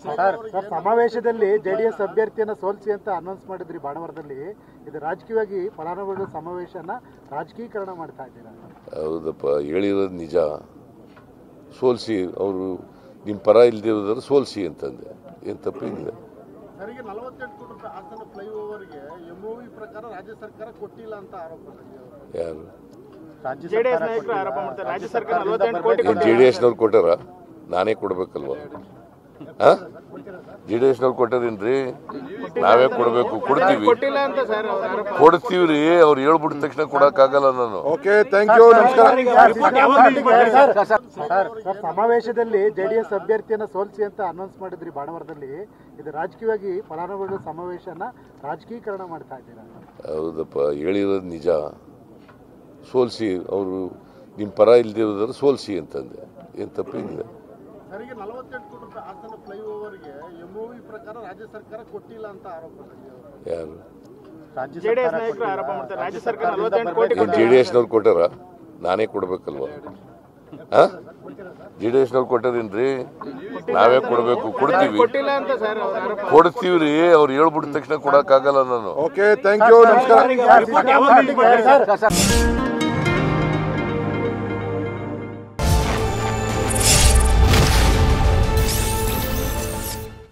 Sir ಸಮಾವೇಶದಲ್ಲಿ JDS ಅಭ್ಯರ್ಥಿಯನ್ನ ಸೋಲಿಸಿ ಅಂತ ಅನೌನ್ಸ್ ಮಾಡಿದ್ರಿ ಬಾಣವರದಲ್ಲಿ. ಇದು ರಾಜಕೀಯವಾಗಿ ಫಲಾನುಭವಿಗಳ ಸಮಾವೇಶನ ರಾಜಕೀಕರಣ ಮಾಡ್ತಾ ಇದ್ದೀರಾ? ಹೌದಪ್ಪ, ಹೇಳಿರೋದು ನಿಜ. ಸೋಲಿಸಿ, ಅವರು ನಿಮ್ಮ ಪರ ಇಲ್ಲದೆ ಹೋದ್ರೆ ಸೋಲಿಸಿ ಅಂತಂದೆ. ಏನು ತಪ್ಪೇನಿದೆ? ಸರಿಗೆ 48 ಕೋಟಿ ರೂಪಾಯಿ ಹಾಸನ ಫ್ಲೈಓವರ್ಗೆ ಎಂಒವಿ ಪ್ರಕಾರ ರಾಜ್ಯ ಸರ್ಕಾರ ಕೊಟ್ಟಿಲ್ಲ ಅಂತ ಆರೋಪ. ಯಾರು? ಜೆಡಿಎಸ್ ನಾಯಕರು ಆರೋಪ ಮಾಡ್ತಾರೆ. ರಾಜ್ಯ ಸರ್ಕಾರ 48 ಕೋಟಿ ಜೆಡಿಎಸ್ನವ್ರು ಕೊಟ್ಟಾರ? ನಾನೇ ಕೊಡ್ಬೇಕಲ್ವ? ಜೆಡಿಎಸ್ನವ್ರು ಕೊಟ್ಟಾರೇನ್ರಿ? ನಾವೇ ಕೊಡ್ಬೇಕು? ಕೊಡ್ತೀವ್ರಿ. ಅವ್ರು ಹೇಳ್ಬಿಟ್ಟ ತಕ್ಷಣ ಕೊಡಕ್ಕಾಗಲ್ಲ ನಾನು. ಓಕೆ, ಥ್ಯಾಂಕ್ ಯು, ನಮಸ್ಕಾರ. ಸಮಾವೇಶದಲ್ಲಿ ಜೆಡಿಎಸ್ ಅಭ್ಯರ್ಥಿಯನ್ನ ಸೋಲಿಸಿ ಅಂತ ಅನೌನ್ಸ್ ಮಾಡಿದ್ರಿ ಬಾಣವರದಲ್ಲಿ. ಇದು ರಾಜಕೀಯವಾಗಿ ಫಲಾನುಭವಿಗಳ ಸಮಾವೇಶನ ರಾಜಕೀಕರಣ ಮಾಡ್ತಾ ಇದ್ದೀರಾ? ಹೌದಪ್ಪ, ಹೇಳಿರೋದು ನಿಜ. ಸೋಲಿಸಿ, ಅವರು ನಿಮ್ಮ ಪರ ಇಲ್ಲದೆ ಹೋದ್ರೆ ಸೋಲಿಸಿ ಅಂತಂದೆ. ಏನು ತಪ್ಪೇನಿದೆ? ಸರಿಗೆ 48 ಕೋಟಿ ರೂಪಾಯಿ ಹಾಸನ ಫ್ಲೈಓವರ್ಗೆ ಎಂಒವಿ ಪ್ರಕಾರ ರಾಜ್ಯ ಸರ್ಕಾರ ಕೊಟ್ಟಿಲ್ಲ ಅಂತ ಆರೋಪ. ಯಾರು? ಜೆಡಿಎಸ್ ನಾಯಕರು ಆರೋಪ ಮಾಡ್ತಾರೆ. ರಾಜ್ಯ ಸರ್ಕಾರ 48 ಕೋಟಿ ಜೆಡಿಎಸ್ನವ್ರು ಕೊಟ್ಟಾರ? ನಾನೇ ಕೊಡ್ಬೇಕಲ್ವ? ಜೆಡಿಎಸ್ನವ್ರು ಕೊಟ್ಟಾರೇನ್ರಿ? ನಾವೇ ಕೊಡ್ಬೇಕು? ಕೊಡ್ತೀವ್ರಿ. ಅವ್ರು ಹೇಳ್ಬಿಟ್ಟ ತಕ್ಷಣ ಕೊಡಕ್ಕಾಗಲ್ಲ ನಾನು. ಓಕೆ, ಥ್ಯಾಂಕ್ ಯು, ನಮಸ್ಕಾರ.